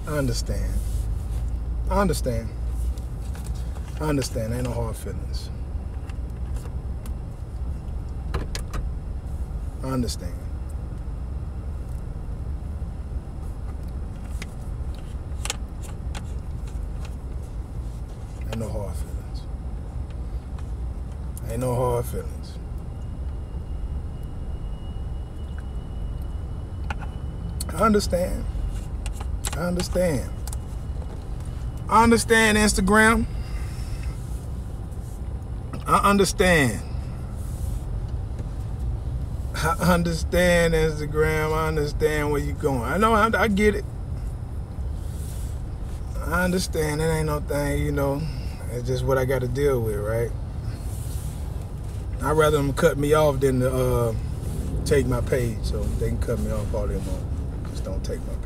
I understand. I understand. I understand. Ain't no hard feelings. I understand. Ain't no hard feelings. Ain't no hard feelings. I understand. I understand. I understand, Instagram. I understand. I understand, Instagram. I understand where you're going. I know. I get it. I understand. It ain't no thing, you know. It's just what I got to deal with, right? I'd rather them cut me off than to take my page. So they can cut me off all they want. Just don't take my page.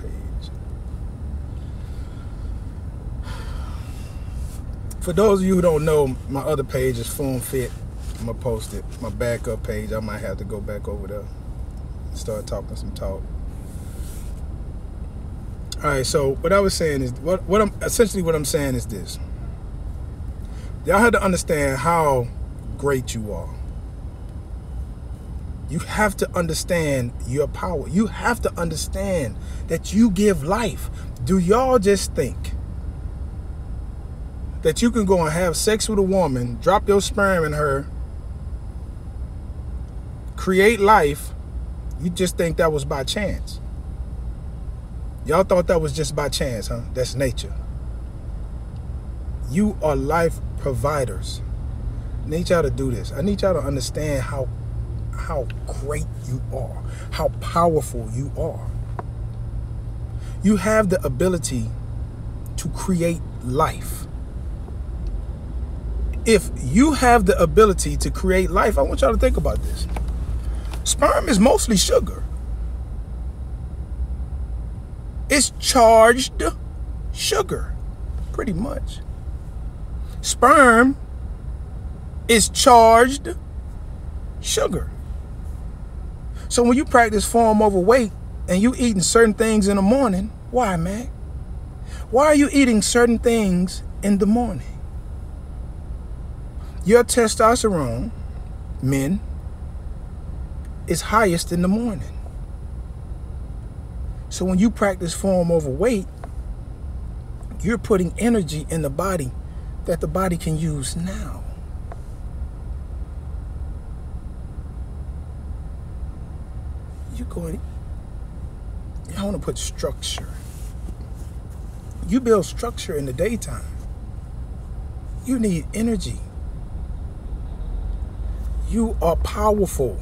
For those of you who don't know, my other page is Form Fit. I'm going to post it. My backup page, I might have to go back over there and start talking some talk. All right, so what I was saying is, what I'm saying is this. Y'all have to understand how great you are. You have to understand your power. You have to understand that you give life. Do y'all just think that you can go and have sex with a woman, drop your sperm in her, create life? You just think that was by chance? Y'all thought that was just by chance, huh? That's nature. You are life providers. I need y'all to do this. I need y'all to understand how great you are, how powerful you are. You have the ability to create life. If you have the ability to create life, I want y'all to think about this. Sperm is mostly sugar. It's charged sugar, pretty much. Sperm is charged sugar. So when you practice form over weight and you eating certain things in the morning, why, man? Why are you eating certain things in the morning? Your testosterone, men, is highest in the morning. So when you practice form over weight, you're putting energy in the body that the body can use now. I want to put structure. You build structure in the daytime. You need energy. You are powerful.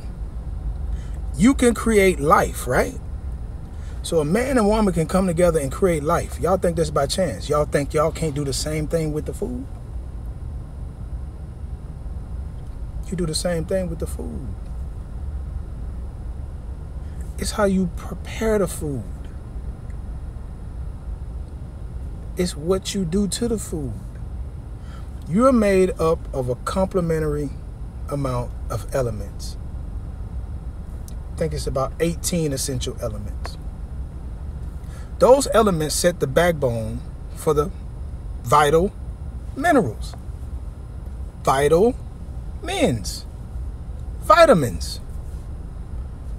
You can create life, right? So a man and woman can come together and create life. Y'all think that's by chance? Y'all think y'all can't do the same thing with the food? You do the same thing with the food. It's how you prepare the food. It's what you do to the food. You're made up of a complementary amount of elements. I think it's about 18 essential elements. Those elements set the backbone for the vital minerals, vitamins.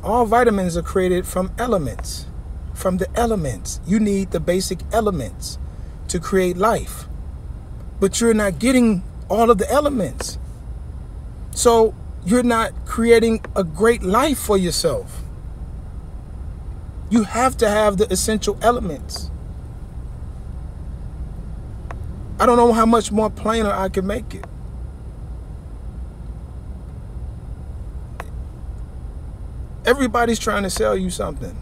All vitamins are created from elements. From the elements. You need the basic elements to create life. But you're not getting all of the elements. So you're not creating a great life for yourself. You have to have the essential elements. I don't know how much more plainer I can make it. Everybody's trying to sell you something.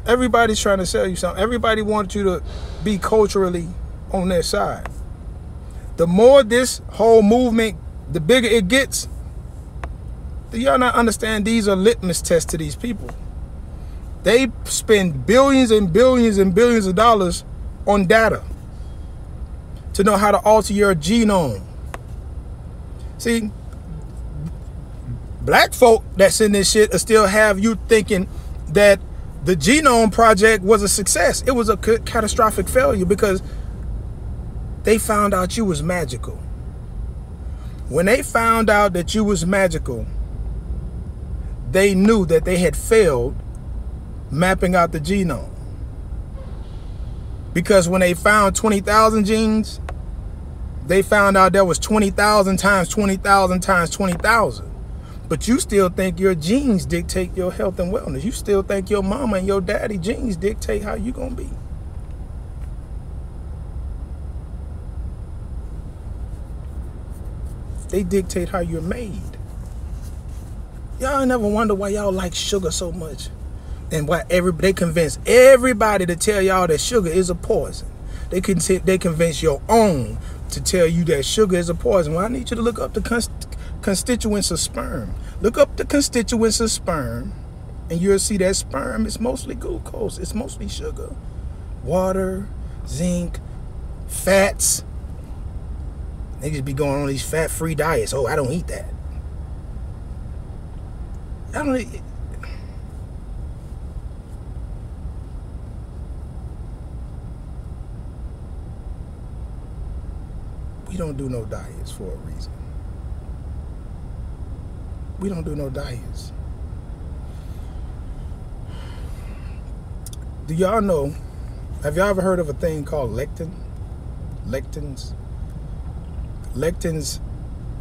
Everybody's trying to sell you something. Everybody wants you to be culturally on their side. The more this whole movement, the bigger it gets. Do y'all not understand these are litmus tests to these people? They spend billions and billions and billions of dollars on data to know how to alter your genome. See, black folk that's in this shit will still have you thinking that The Genome Project was a success. It was a catastrophic failure because they found out you was magical. When they found out that you was magical, they knew that they had failed mapping out the genome. Because when they found 20,000 genes, they found out there was 20,000 times 20,000 times 20,000. But you still think your genes dictate your health and wellness. You still think your mama and your daddy genes dictate how you gonna be. They dictate how you're made. Y'all never wonder why y'all like sugar so much, and why they convince everybody to tell y'all that sugar is a poison. They convince your own to tell you that sugar is a poison. Well, I need you to look up the constituents of sperm. Look up the constituents of sperm, and you'll see that sperm is mostly glucose. It's mostly sugar, water, zinc, fats. They just be going on these fat-free diets. Oh, I don't eat that. I don't eat. We don't do no diets for a reason. We don't do no diets. Do y'all know, have y'all ever heard of a thing called lectin? Lectins? Lectins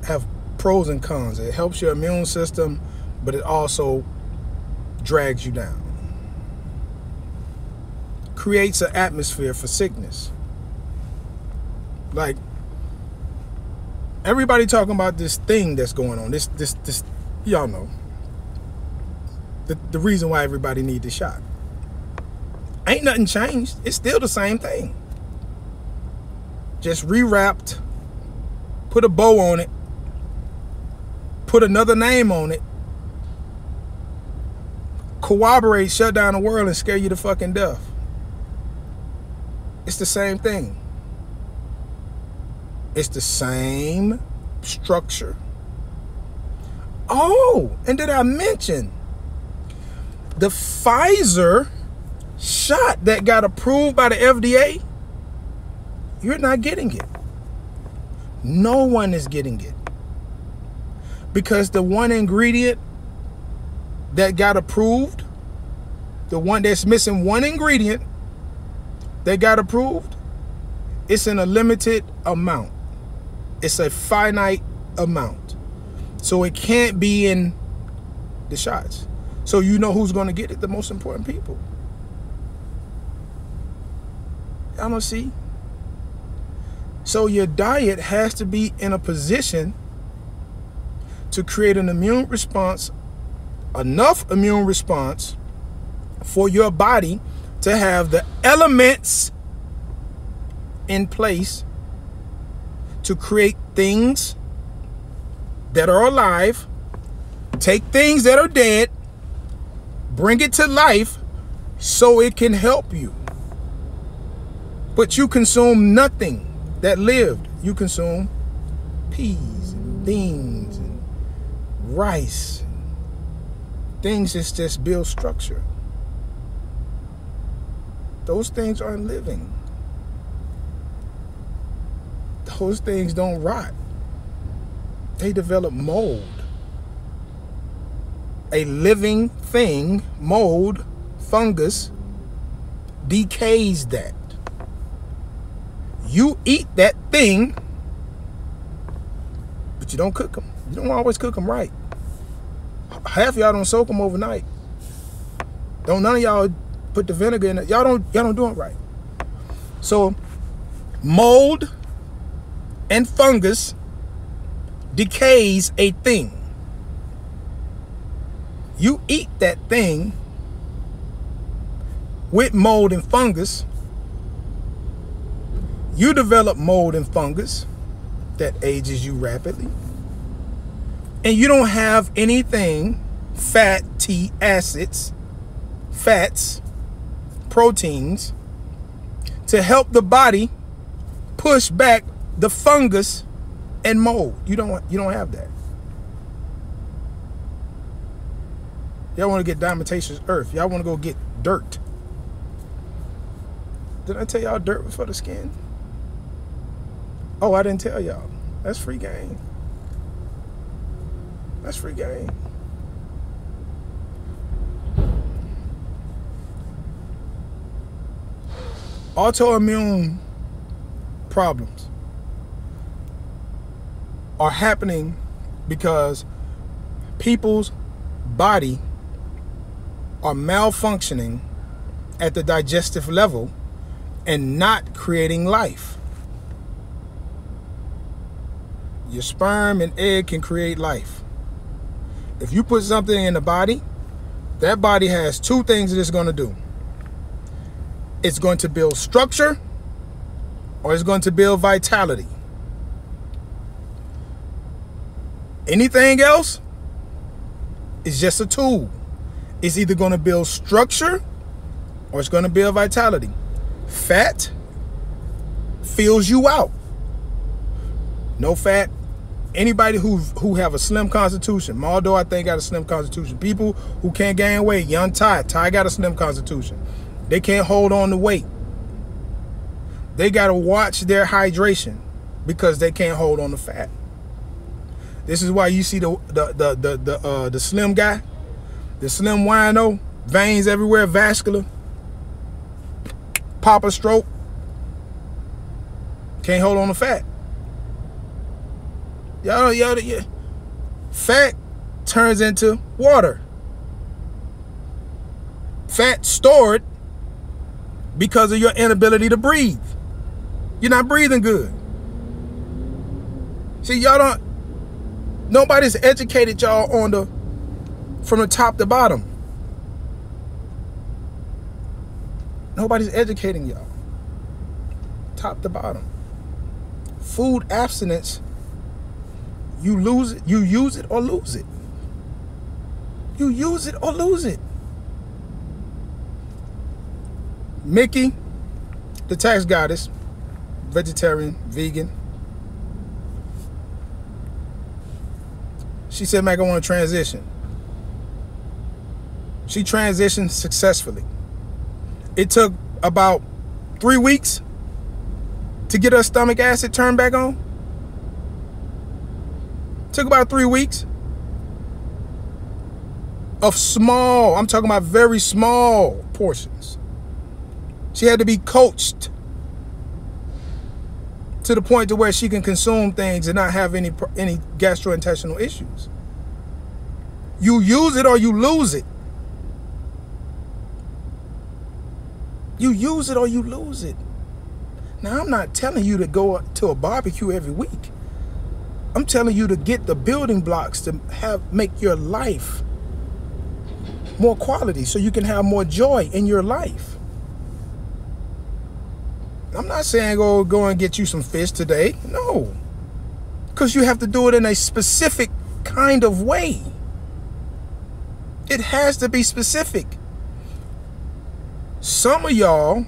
have pros and cons. It helps your immune system, but it also drags you down. Creates an atmosphere for sickness. Like, everybody talking about this thing that's going on. This y'all know. The reason why everybody need the shot. Ain't nothing changed. It's still the same thing. Just rewrapped, put a bow on it, put another name on it, corroborate, shut down the world, and scare you to fucking death. It's the same thing. It's the same structure. Oh, and did I mention the Pfizer shot that got approved by the FDA? You're not getting it. No one is getting it. Because the one ingredient that got approved, the one that's missing one ingredient that got approved, it's in a limited amount. It's a finite amount. So it can't be in the shots. So you know who's going to get it? The most important people. Y'all don't see? So your diet has to be in a position to create an immune response, enough immune response for your body to have the elements in place to create things that are alive, take things that are dead, bring it to life so it can help you. But you consume nothing that lived. You consume peas and beans and rice, things that just build structure. Those things aren't living. Those things don't rot. They develop mold. A living thing, mold, fungus, decays that. You eat that thing, but you don't cook them. You don't always cook them right. Half y'all don't soak them overnight. None of y'all put the vinegar in it. Y'all don't do it right. So mold and fungus decays a thing. You eat that thing with mold and fungus, you develop mold and fungus that ages you rapidly, and you don't have anything, fatty acids, fats, proteins, to help the body push back the fungus and mold. You don't have that. Y'all want to get diatomaceous earth. Y'all want to go get dirt. Did I tell y'all dirt was for the skin? Oh, I didn't tell y'all. That's free game. That's free game. Autoimmune problems are happening because people's body are malfunctioning at the digestive level and not creating life. Your sperm and egg can create life. If you put something in the body, that body has two things that it's going to do. It's going to build structure, or it's going to build vitality. Anything else is just a tool. It's either going to build structure or it's going to build vitality. Fat fills you out. No fat. Anybody who have a slim constitution, Maldo I think got a slim constitution. People who can't gain weight, young Ty got a slim constitution. They can't hold on to weight. They got to watch their hydration because they can't hold on to fat. This is why you see the slim guy, the slim wino, veins everywhere, vascular, pop a stroke, can't hold on to fat. Y'all, fat turns into water. Fat stored because of your inability to breathe. You're not breathing good. See, nobody's educated y'all from the top to bottom. Nobody's educating y'all. Top to bottom. Food abstinence, you lose it, you use it or lose it. You use it or lose it. Mickey, the tax goddess, vegetarian, vegan. She said, Mac, I want to transition. She transitioned successfully. It took about 3 weeks to get her stomach acid turned back on. Took about 3 weeks of small, I'm talking about very small portions. She had to be coached to the point to where she can consume things and not have any gastrointestinal issues. You use it or you lose it. You use it or you lose it. Now, I'm not telling you to go to a barbecue every week. I'm telling you to get the building blocks to make your life more quality so you can have more joy in your life. I'm not saying go and get you some fish today. No. Because you have to do it in a specific kind of way. It has to be specific. Some of y'all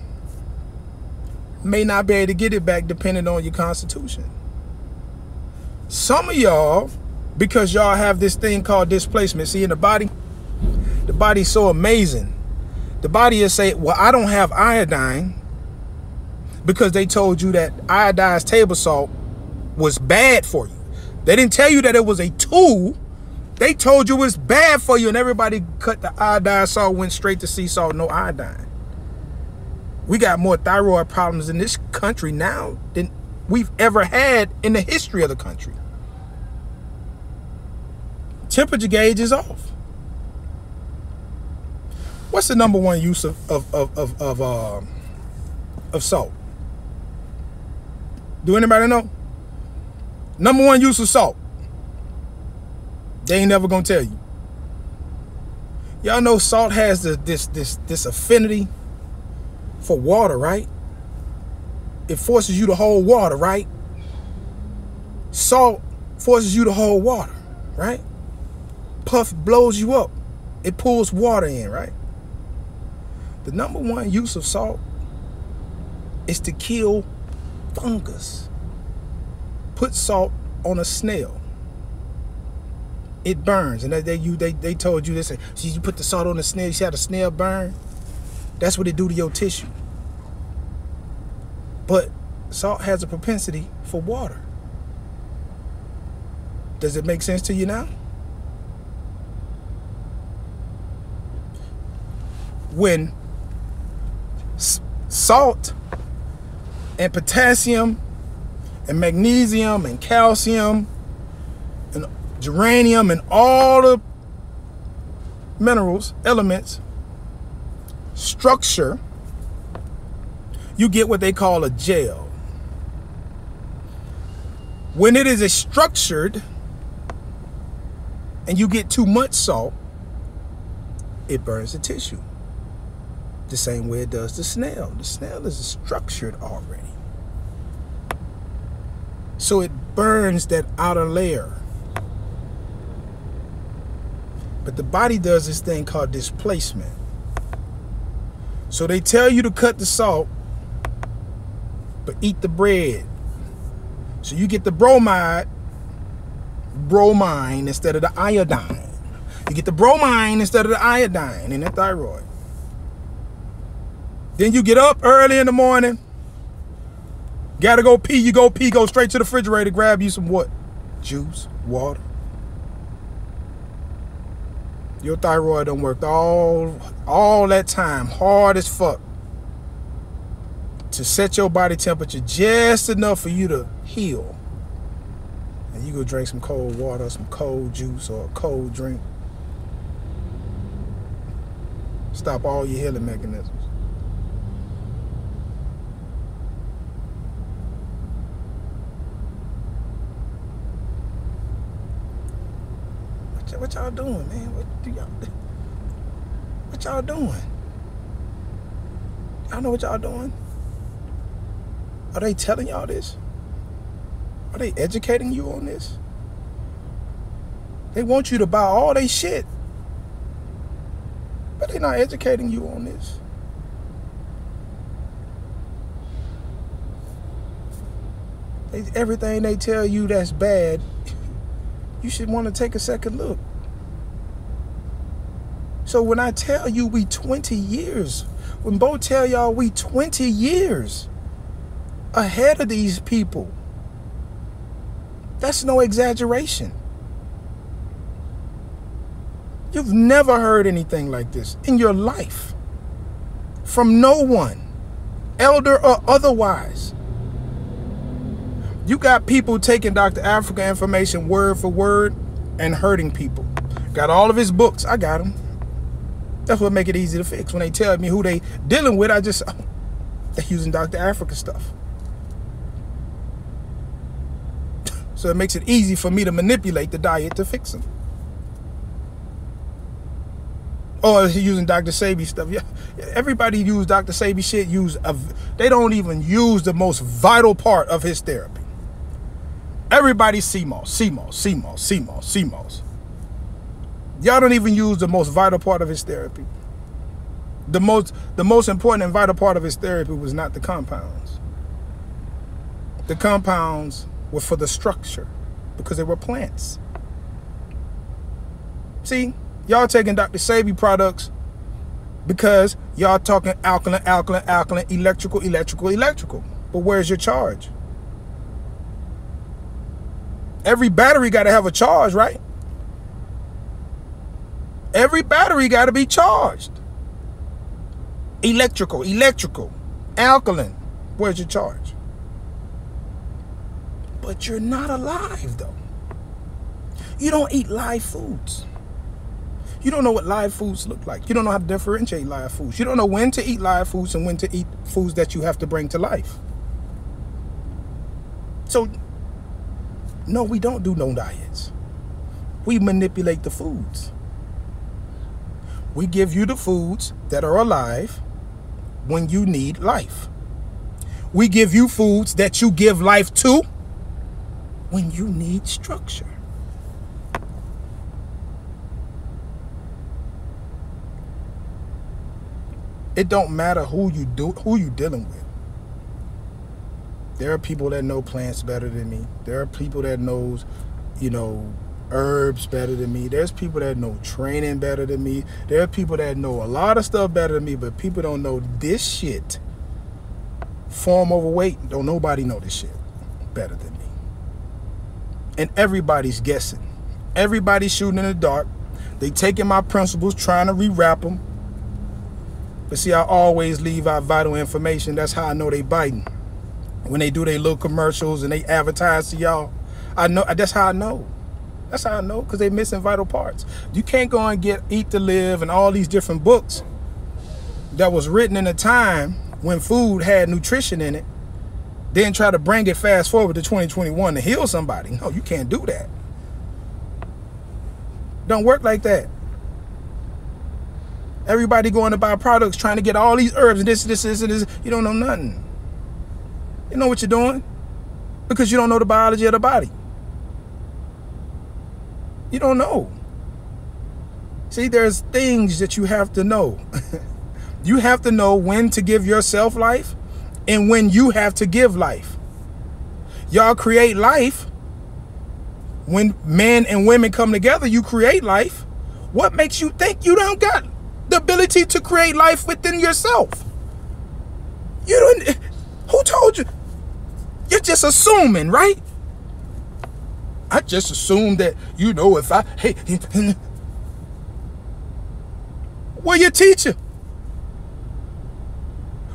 may not be able to get it back depending on your constitution. Some of y'all, because y'all have this thing called displacement. See, in the body's so amazing. The body is saying, well, I don't have iodine because they told you that iodized table salt was bad for you. They didn't tell you that it was a tool. They told you it was bad for you, and everybody cut the iodized salt, went straight to sea salt, no iodine. We got more thyroid problems in this country now than we've ever had in the history of the country. Temperature gauge is off. What's the number one use of salt? Do anybody know? Number one use of salt. They ain't never gonna tell you. Y'all know salt has this affinity for water, right? It forces you to hold water, right? Salt forces you to hold water, right? Puff blows you up. It pulls water in, right? The number one use of salt is to kill fungus. Put salt on a snail. it burns. And they told you this. See, you put the salt on the snail, you see how the snail burn? That's what it do to your tissue. But salt has a propensity for water. Does it make sense to you now? When salt and potassium and magnesium and calcium and geranium and all the minerals, elements, structure, you get what they call a gel. When it is structured and you get too much salt, it burns the tissue. The same way it does the snail. The snail is structured already. So it burns that outer layer. But the body does this thing called displacement. So they tell you to cut the salt, but eat the bread. So you get the bromine instead of the iodine. You get the bromine instead of the iodine in the thyroid. Then you get up early in the morning, gotta go pee, go straight to the refrigerator, grab you some what? Juice, water. Your thyroid done worked all that time, hard as fuck, to set your body temperature just enough for you to heal. And you go drink some cold water, some cold juice, or a cold drink. Stop all your healing mechanisms. What y'all doing, man? What y'all doing? Y'all know what y'all doing? Are they telling y'all this? Are they educating you on this? They want you to buy all they shit, but they're not educating you on this. Everything they tell you that's bad, you should want to take a second look. So when I tell you we 20 years, when Bo tell y'all we 20 years ahead of these people, that's no exaggeration. You've never heard anything like this in your life from no one, elder or otherwise. You got people taking Dr. Africa information word for word and hurting people. Got all of his books. I got them. That's what make it easy to fix. When they tell me who they dealing with, they're using Dr. Africa stuff. So it makes it easy for me to manipulate the diet to fix them. Or using Dr. Sebi stuff. Yeah, everybody use Dr. Sebi shit. They don't even use the most vital part of his therapy. Everybody's CMOS. Y'all don't even use the most vital part of his therapy. The most important and vital part of his therapy was not the compounds. The compounds were for the structure because they were plants. See, y'all taking Dr. Sebi products because y'all talking alkaline, electrical. But where's your charge? Every battery got to have a charge, right? Every battery got to be charged. Electrical, alkaline. Where's your charge? But you're not alive, though. You don't eat live foods. You don't know what live foods look like. You don't know how to differentiate live foods. You don't know when to eat live foods and when to eat foods that you have to bring to life. So, no, we don't do no diets. We manipulate the foods. We give you the foods that are alive when you need life. We give you foods that you give life to when you need structure. It don't matter who you dealing with. There are people that know plants better than me. There are people that knows, herbs better than me. There's people that know training better than me. There are people that know a lot of stuff better than me, but people don't know this shit. Form overweight, don't nobody know this shit better than me. And everybody's guessing. Everybody's shooting in the dark. They taking my principles, trying to rewrap them. But see, I always leave out vital information. That's how I know they biting. When they do their little commercials and they advertise to y'all, I know. That's how I know. That's how I know, because they missing vital parts. You can't go and get Eat to Live and all these different books that was written in a time when food had nutrition in it, then try to bring it fast forward to 2021 to heal somebody. No, you can't do that. Don't work like that. Everybody going to buy products trying to get all these herbs and this, and this. You don't know nothing. You know what you're doing? Because you don't know the biology of the body. You don't know. See, there's things that you have to know. You have to know when to give yourself life and when you have to give life. Y'all create life. When men and women come together, you create life. What makes you think you don't got the ability to create life within yourself? You don't. Who told you? You're just assuming, right? I just assumed that, you know, if I, hey, where your teacher?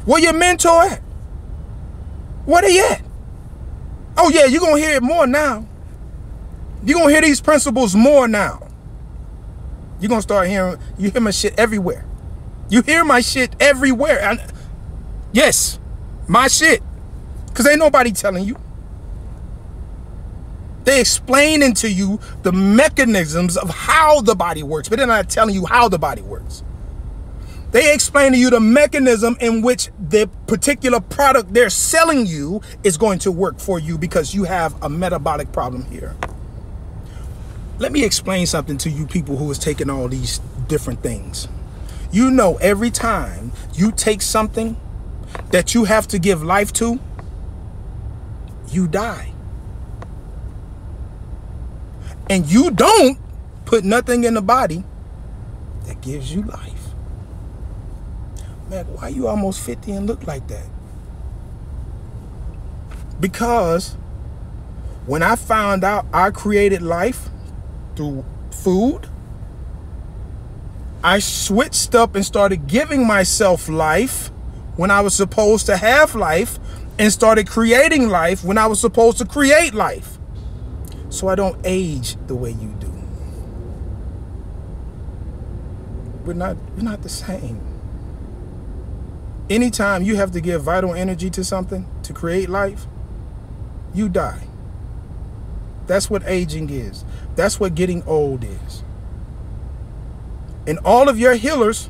Where your mentor at? Where they at? Oh yeah, you're gonna hear it more now. You're gonna hear these principles more now. You're gonna start hearing, you hear my shit everywhere. You hear my shit everywhere. Yes, my shit. Because ain't nobody telling you. They explaining to you the mechanisms of how the body works, but they're not telling you how the body works. They explain to you the mechanism in which the particular product they're selling you is going to work for you because you have a metabolic problem here. Let me explain something to you people who is taking all these different things. You know, every time you take something that you have to give life to, you die. And you don't put nothing in the body that gives you life. Man, why you almost 50 and look like that? Because when I found out I created life through food, I switched up and started giving myself life when I was supposed to have life, and started creating life when I was supposed to create life. So I don't age the way you do. We're not the same. Anytime you have to give vital energy to something to create life, you die. That's what aging is. That's what getting old is. And all of your healers,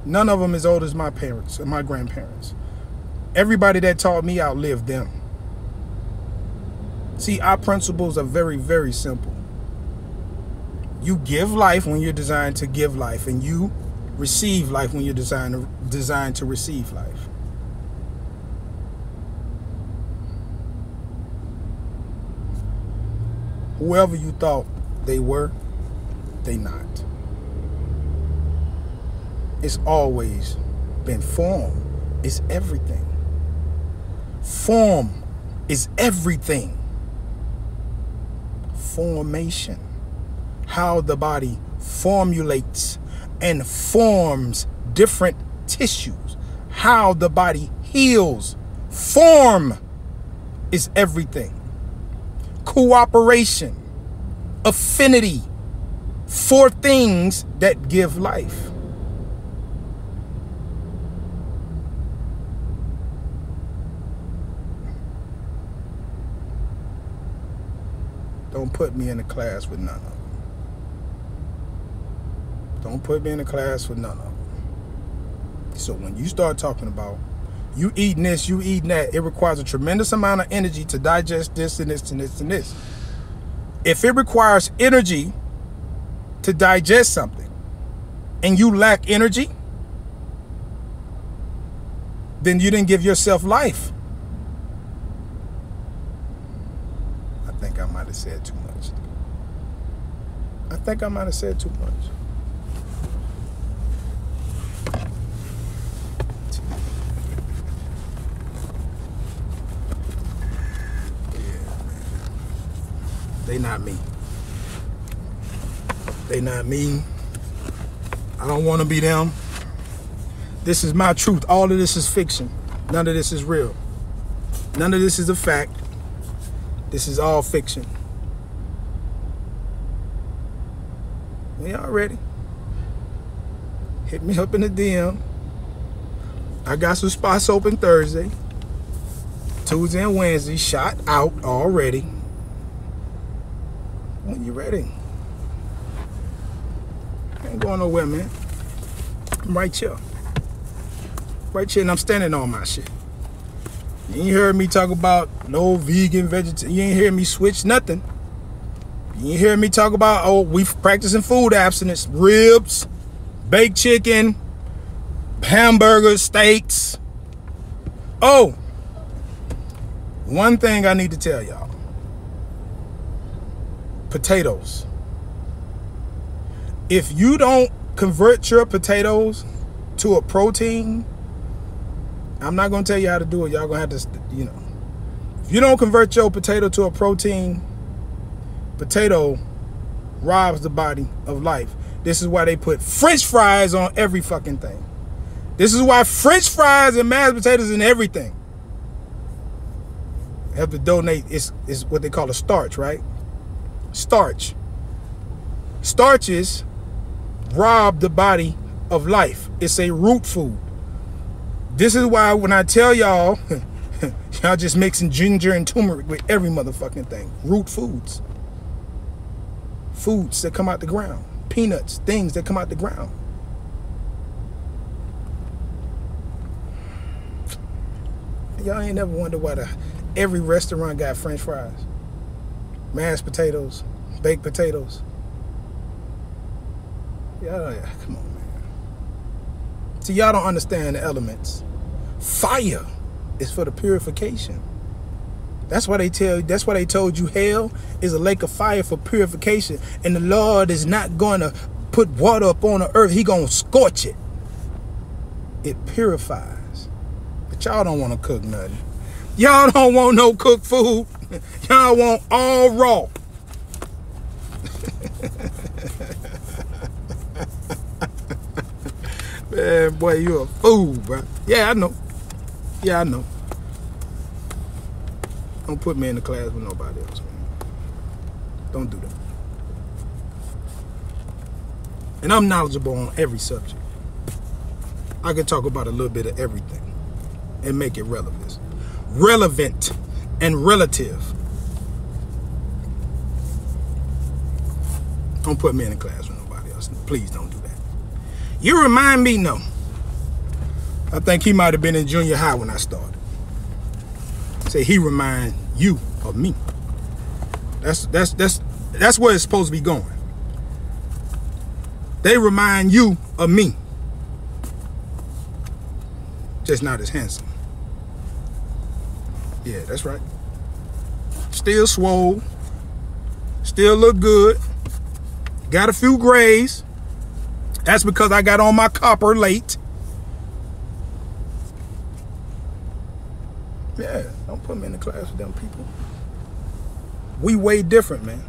none of them as old as my parents and my grandparents. Everybody that taught me outlived them. See, our principles are very, very simple. You give life when you're designed to give life, and you receive life when you're designed to receive life. Whoever you thought they were, they not. It's always been form. It's everything. Form is everything. Formation. How the body formulates and forms different tissues. How the body heals. Form is everything. Cooperation. Affinity. For things that give life. Don't put me in a class with none of them. Don't put me in a class with none of them. So when you start talking about you eating this, you eating that, it requires a tremendous amount of energy to digest this and this and this and this. If it requires energy to digest something and you lack energy, then you didn't give yourself life. I think I might have said too much. I think I might have said too much. They not me. They not me. I don't want to be them. This is my truth. All of this is fiction. None of this is real. None of this is a fact. This is all fiction. When y'all ready, hit me up in the DM. I got some spots open Thursday. Tuesday and Wednesday shot out already. When you ready? I ain't going nowhere, man. I'm right here. Right here, and I'm standing on my shit. You ain't heard me talk about no vegan, vegetarian. You ain't hear me switch nothing. You ain't hear me talk about, oh, we practicing food abstinence. Ribs, baked chicken, hamburgers, steaks. Oh, one thing I need to tell y'all. Potatoes. If you don't convert your potatoes to a protein, I'm not going to tell you how to do it. Y'all going to have to, you know. If you don't convert your potato to a protein, potato robs the body of life. This is why they put French fries on every fucking thing. This is why French fries and mashed potatoes and everything have to donate. It's what they call a starch, right? Starch. Starches rob the body of life. It's a root food. This is why when I tell y'all, y'all just mixing ginger and turmeric with every motherfucking thing. Root foods. Foods that come out the ground. Peanuts, things that come out the ground. Y'all ain't never wondered why every restaurant got French fries, mashed potatoes, baked potatoes. Y'all, come on, man. See, y'all don't understand the elements. Fire is for the purification. That's why they told you hell is a lake of fire for purification. And the Lord is not going to put water up on the earth. He going to scorch it. It purifies. But y'all don't want to cook nothing. Y'all don't want no cooked food. Y'all want all raw. Man, boy, you a fool, bro. Yeah, I know. Yeah, I know. Don't put me in the class with nobody else, man. Don't do that. And I'm knowledgeable on every subject. I can talk about a little bit of everything and make it relevant. Relevant and relative. Don't put me in the class with nobody else. Please don't do that. You remind me, no. I think he might have been in junior high when I started. Say he remind you of me. That's where it's supposed to be going. They remind you of me. Just not as handsome. Yeah, that's right. Still swole. Still look good. Got a few grays. That's because I got on my copper late. Yeah, don't put me in the class with them people. We way different, man.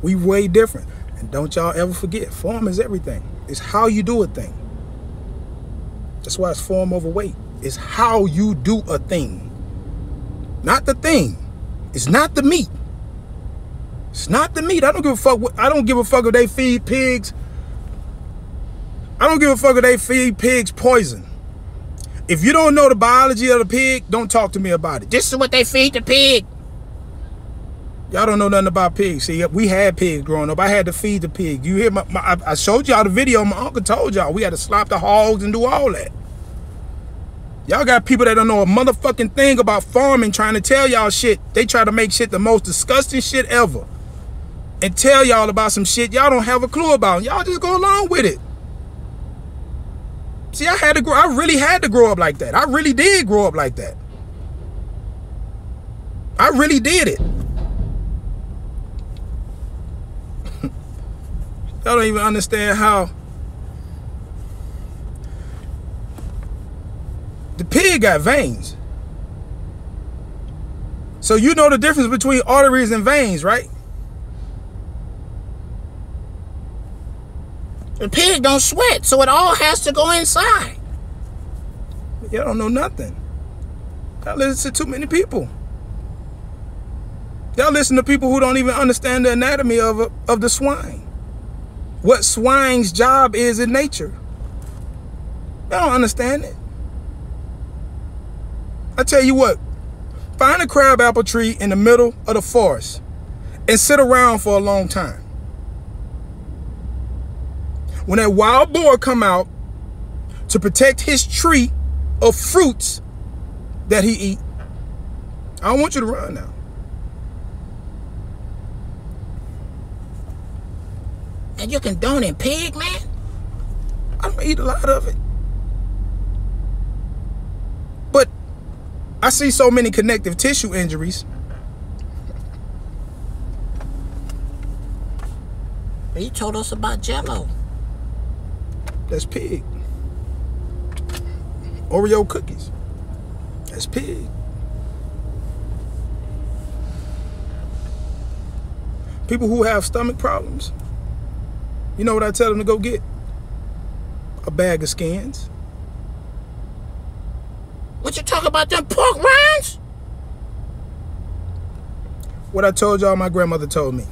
We way different. And don't y'all ever forget, form is everything. It's how you do a thing. That's why it's form over weight. It's how you do a thing. Not the thing. It's not the meat. It's not the meat. I don't give a fuck. I don't give a fuck if they feed pigs. I don't give a fuck if they feed pigs poison. If you don't know the biology of the pig, don't talk to me about it. This is what they feed the pig. Y'all don't know nothing about pigs. See, we had pigs growing up. I had to feed the pig. You hear I showed y'all the video. My uncle told y'all we had to slop the hogs and do all that. Y'all got people that don't know a motherfucking thing about farming trying to tell y'all shit. They try to make shit the most disgusting shit ever. And tell y'all about some shit y'all don't have a clue about. Y'all just go along with it. See, I really had to grow up like that. I really did grow up like that. I really did it. Y'all don't even understand how the pig got veins. So you know the difference between arteries and veins, right? The pig don't sweat, so it all has to go inside. Y'all don't know nothing. Y'all listen to too many people. Y'all listen to people who don't even understand the anatomy of the swine. What swine's job is in nature. Y'all don't understand it. I tell you what, find a crabapple tree in the middle of the forest and sit around for a long time. When that wild boar come out to protect his tree of fruits that he eat, I don't want you to run now. And you condoning pig, man? I don't eat a lot of it. But I see so many connective tissue injuries. But you told us about Jell-O. That's pig. Oreo cookies. That's pig. People who have stomach problems, you know what I tell them to go get? A bag of skins. What you talking about, them pork rinds? What I told y'all my grandmother told me.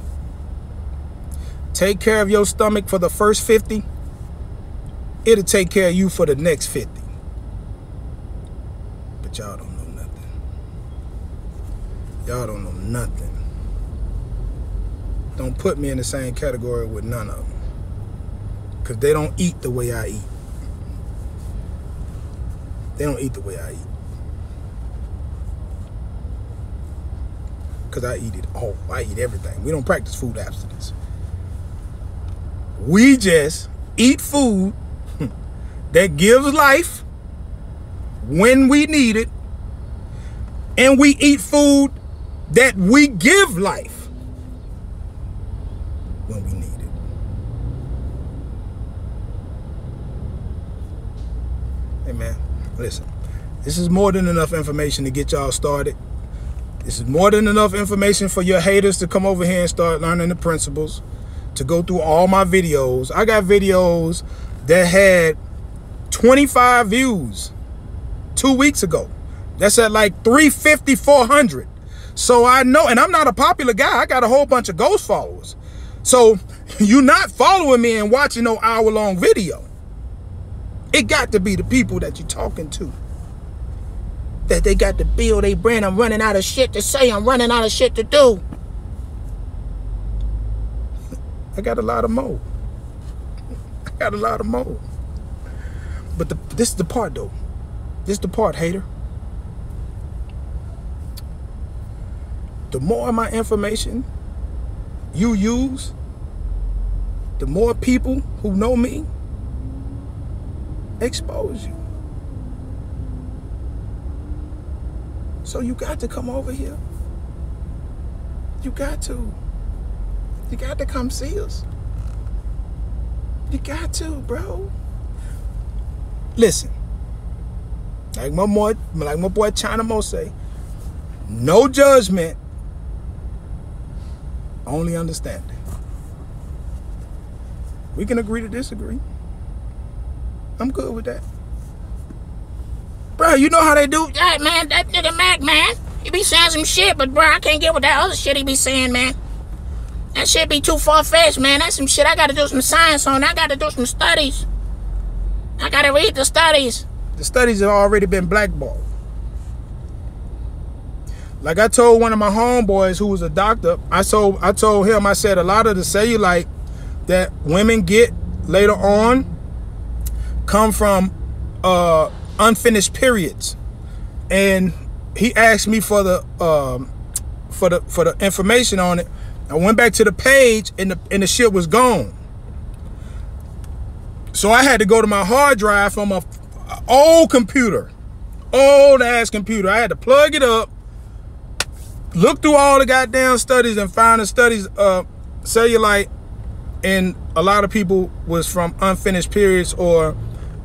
Take care of your stomach for the first 50. It'll take care of you for the next 50. But y'all don't know nothing. Y'all don't know nothing. Don't put me in the same category with none of them. Because they don't eat the way I eat. They don't eat the way I eat. Because I eat it all. I eat everything. We don't practice food abstinence. We just eat food that gives life when we need it. And we eat food that we give life when we need it. Hey man, listen. This is more than enough information to get y'all started. This is more than enough information for your haters to come over here and start learning the principles, to go through all my videos. I got videos that had 25 views 2 weeks ago. That's at like 350, 400. So I know, and I'm not a popular guy. I got a whole bunch of ghost followers. So you're not following me and watching no hour-long video. It got to be the people that you're talking to. That they got to build their brand. I'm running out of shit to say. I'm running out of shit to do. I got a lot of more. I got a lot of more. But this is the part, though. This is the part, hater. The more of my information you use, the more people who know me expose you. So you got to come over here. You got to. You got to come see us. You got to, bro. Listen. Like my boy China Mo say, no judgment, only understanding. We can agree to disagree. I'm good with that. Bro, you know how they do? Yeah, man, that nigga Mac, man. He be saying some shit, but bro, I can't get with that other shit he be saying, man. That shit be too far-fetched, man. That's some shit I gotta do some science on. I gotta do some studies. I gotta read the studies. The studies have already been blackballed. Like I told one of my homeboys who was a doctor, I told him, I said, a lot of the cellulite that women get later on come from unfinished periods. And he asked me for the information on it. I went back to the page and the shit was gone. So I had to go to my hard drive from a old computer, old ass computer. I had to plug it up, look through all the goddamn studies and find the studies of cellulite and a lot of people was from unfinished periods or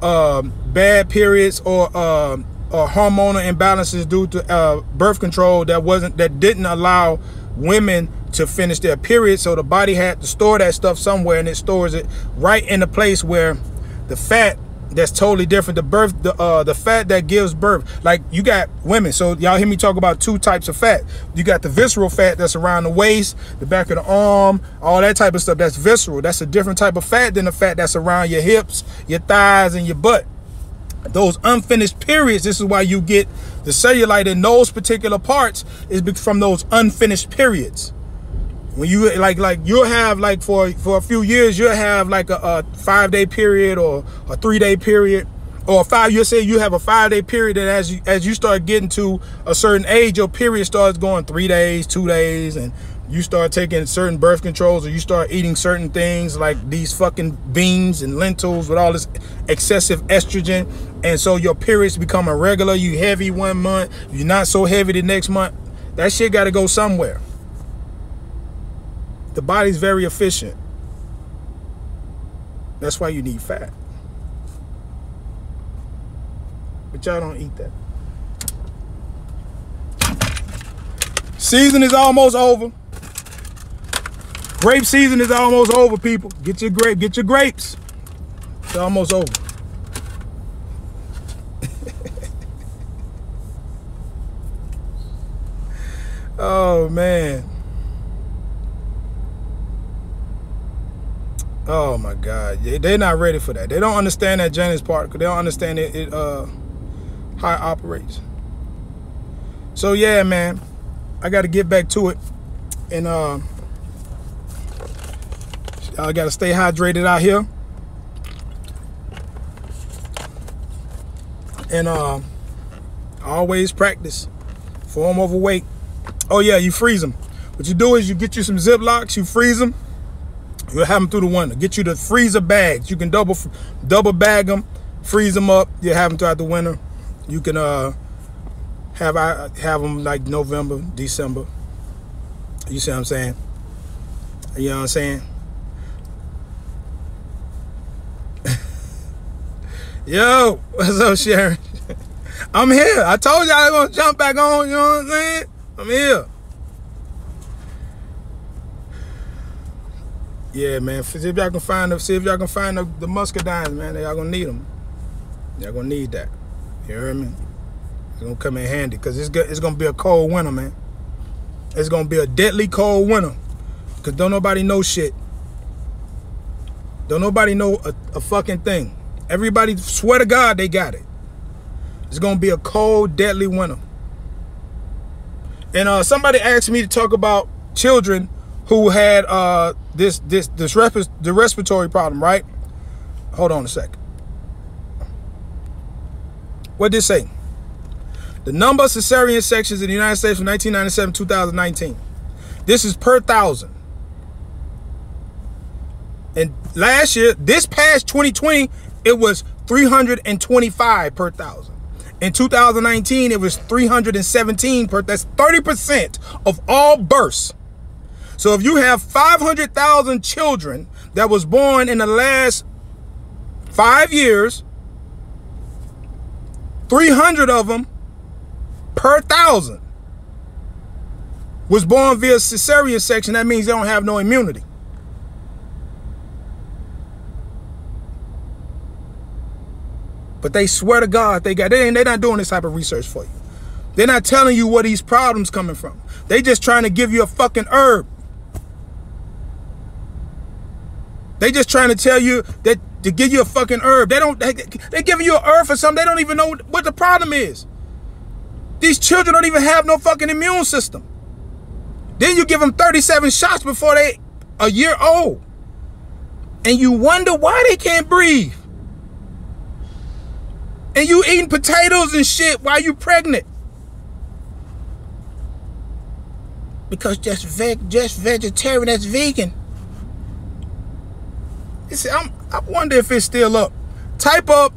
bad periods or hormonal imbalances due to birth control that didn't allow women to finish their period. So the body had to store that stuff somewhere, and it stores it right in the place where the fat that's totally different, the fat that gives birth. Like, you got women, so y'all hear me talk about two types of fat. You got the visceral fat that's around the waist, the back of the arm, all that type of stuff. That's visceral. That's a different type of fat than the fat that's around your hips, your thighs, and your butt. Those unfinished periods, this is why you get the cellulite in those particular parts, is from those unfinished periods. When you like you'll have, like, for a few years, you'll have like a 5-day period or a 3-day period, or you'll say you have a 5-day period, and as you start getting to a certain age, your period starts going 3 days, 2 days, and you start taking certain birth controls, or you start eating certain things like these fucking beans and lentils with all this excessive estrogen, and so your periods become irregular. You heavy one month, you're not so heavy the next month. That shit got to go somewhere. The body's very efficient. That's why you need fat. But y'all don't eat that. Season is almost over. Grape season is almost over, people. Get your grapes. It's almost over. Oh, man. Oh my God, they're not ready for that. They don't understand that Janus particle. They don't understand how it operates. So yeah, man, I got to get back to it, and I got to stay hydrated out here, and always practice. Form overweight. Oh yeah, you freeze them. What you do is you get you some Ziplocs, you freeze them. You'll have them through the winter. Get you the freezer bags. You can double bag them, freeze them up. You have them throughout the winter. You can have them like November, December. You see what I'm saying? You know what I'm saying? Yo, what's up, Sharon? I'm here. I told y'all I was gonna jump back on. You know what I'm saying? I'm here. Yeah, man. See if y'all can find the muscadines, man. Y'all gonna need them. Y'all gonna need that. You hear me? It's gonna come in handy because it's gonna be a cold winter, man. It's gonna be a deadly cold winter because don't nobody know shit. Don't nobody know a fucking thing. Everybody swear to God they got it. It's gonna be a cold, deadly winter. And somebody asked me to talk about children who had the respiratory problem, right? Hold on a second. What did it say? The number of cesarean sections in the United States from 1997 to 2019. This is per 1,000. And last year, this past 2020, it was 325 per 1,000. In 2019, it was 317 per. That's 30% of all births. So if you have 500,000 children that was born in the last 5 years, 300 of them per 1,000 was born via cesarean section. That means they don't have no immunity. But they swear to God they're not doing this type of research for you. They're not telling you where these problems coming from. They just trying to give you a fucking herb. They just trying to tell you that to give you a fucking herb. They're giving you a herb for something. They don't even know what the problem is. These children don't even have no fucking immune system. Then you give them 37 shots before they a year old. And you wonder why they can't breathe. And you eating potatoes and shit while you pregnant. Because just vegetarian, that's vegan. I wonder if it's still up. Type up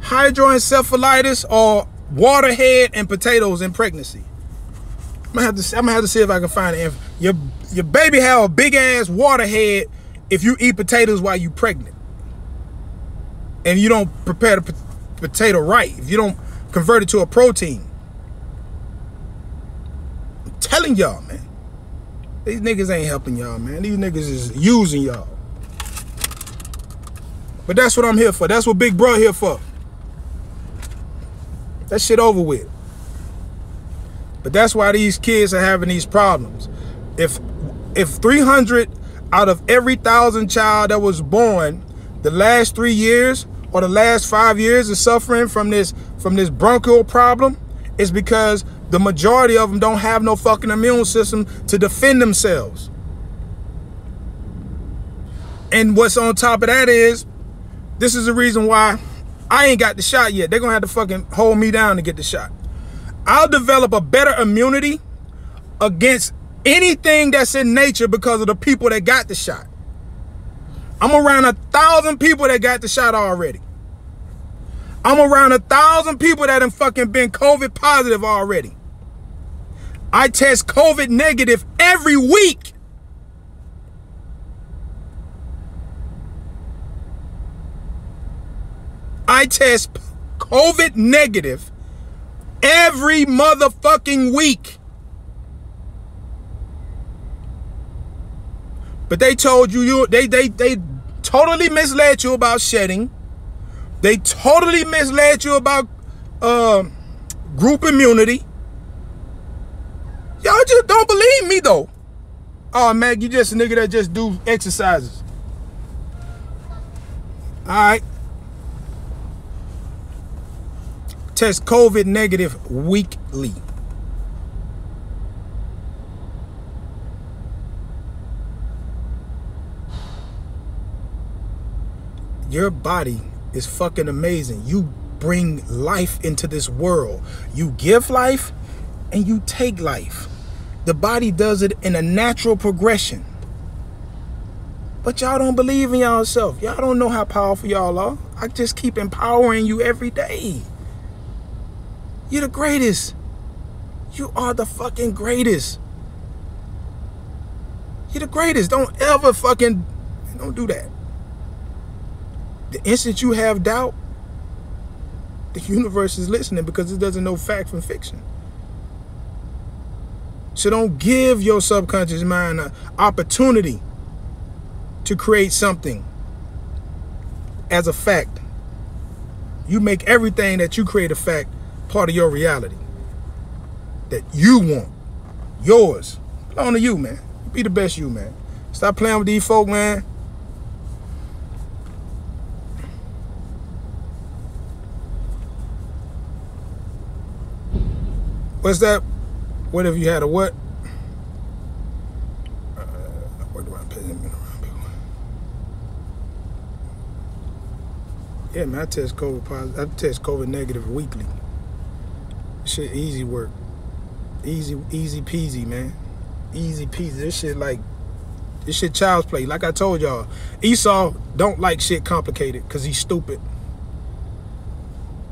hydroencephalitis or waterhead and potatoes in pregnancy. I'm gonna have to see if I can find it. Your baby have a big ass water head if you eat potatoes while you pregnant, and you don't prepare the potato right. If you don't convert it to a protein, I'm telling y'all, man, these niggas ain't helping y'all, man. These niggas is using y'all. But that's what I'm here for. That's what Big Bro here for. That shit over with. But that's why these kids are having these problems. If 300 out of every 1,000 child that was born the last 3 years or the last 5 years is suffering from this bronchial problem, it's because the majority of them don't have no fucking immune system to defend themselves. And what's on top of that is, this is the reason why I ain't got the shot yet. They're gonna have to fucking hold me down to get the shot. I'll develop a better immunity against anything that's in nature because of the people that got the shot. I'm around 1,000 people that got the shot already. I'm around 1,000 people that have fucking been COVID positive already. I test COVID negative every week. I test COVID negative every motherfucking week. But they told you, they totally misled you about shedding. They totally misled you about group immunity. Y'all just don't believe me though. Oh, Mac, you just a nigga that just do exercises. All right. Test COVID negative weekly. Your body is fucking amazing. You bring life into this world. You give life and you take life. The body does it in a natural progression. But y'all don't believe in y'allself. Y'all don't know how powerful y'all are. I just keep empowering you every day. You're the greatest. You are the fucking greatest. You're the greatest. Don't ever fucking, don't do that. The instant you have doubt, the universe is listening because it doesn't know fact from fiction. So don't give your subconscious mind an opportunity to create something as a fact. You make everything that you create a fact part of your reality that you want. Yours. Belong to you, man. Be the best you, man. Stop playing with these folk, man. What's that? What if you had a what? Yeah, man, I test COVID positive. I test COVID negative weekly. Shit, easy work. Easy peasy, man. Easy peasy. This shit child's play. Like I told y'all, Esau don't like shit complicated because he's stupid.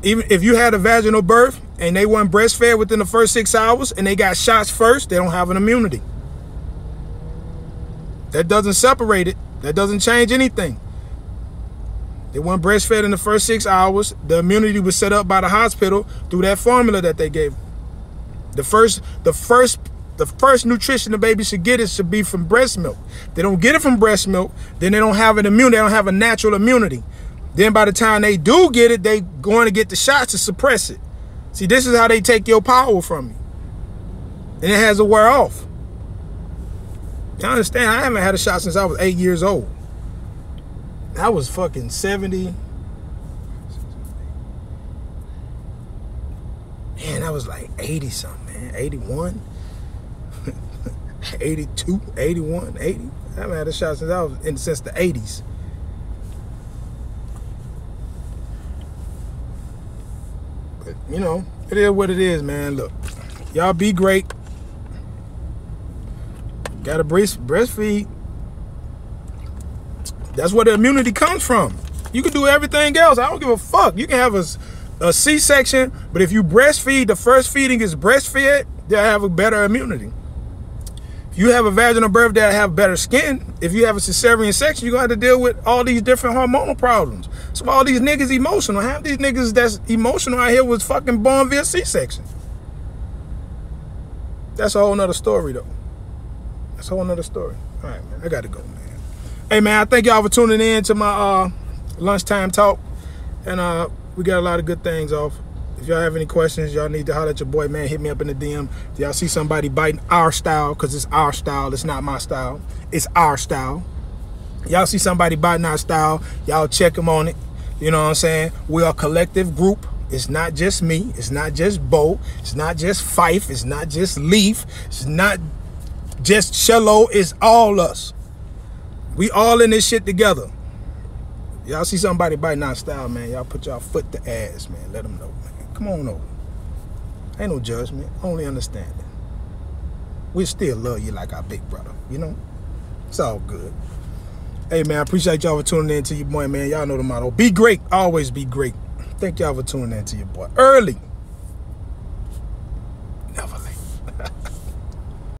Even if you had a vaginal birth and they weren't breastfed within the first 6 hours and they got shots first, they don't have an immunity. That doesn't separate it. That doesn't change anything. They weren't breastfed in the first 6 hours. The immunity was set up by the hospital through that formula that they gave. The first nutrition the baby should get should be from breast milk. They don't get it from breast milk, then they don't have an immunity. They don't have a natural immunity. Then by the time they do get it, they going to get the shots to suppress it. See, this is how they take your power from you. And it has to wear off. You understand? I haven't had a shot since I was 8 years old. I was fucking 70. Man, I was like 80 something, man. 81. 82, 81, 80. I haven't had a shot since the 80s. But, you know, it is what it is, man. Look, y'all be great. Gotta breastfeed. That's where the immunity comes from. You can do everything else. I don't give a fuck. You can have a C-section, but if you breastfeed, the first feeding is breastfed, they'll have a better immunity. If you have a vaginal birth, they'll have better skin. If you have a cesarean section, you're going to have to deal with all these different hormonal problems. So all these niggas emotional. Half these niggas that's emotional out here was fucking born via C-section. That's a whole nother story, though. That's a whole nother story. All right, man. I got to go, man. Hey, man, I thank y'all for tuning in to my lunchtime talk. And we got a lot of good things off. If y'all have any questions, y'all need to holler at your boy, man. Hit me up in the DM. If y'all see somebody biting our style, because it's our style. It's not my style. It's our style. Y'all see somebody biting our style, y'all check them on it. You know what I'm saying? We are a collective group. It's not just me. It's not just Bo. It's not just Fife. It's not just Leaf. It's not just Shello. It's all us. We all in this shit together. Y'all see somebody biting our style, man. Y'all put y'all foot to ass, man. Let them know, man. Come on over. Ain't no judgment. Only understanding. We still love you like our big brother, you know? It's all good. Hey, man, I appreciate y'all for tuning in to your boy, man. Y'all know the motto. Be great. Always be great. Thank y'all for tuning in to your boy. Early.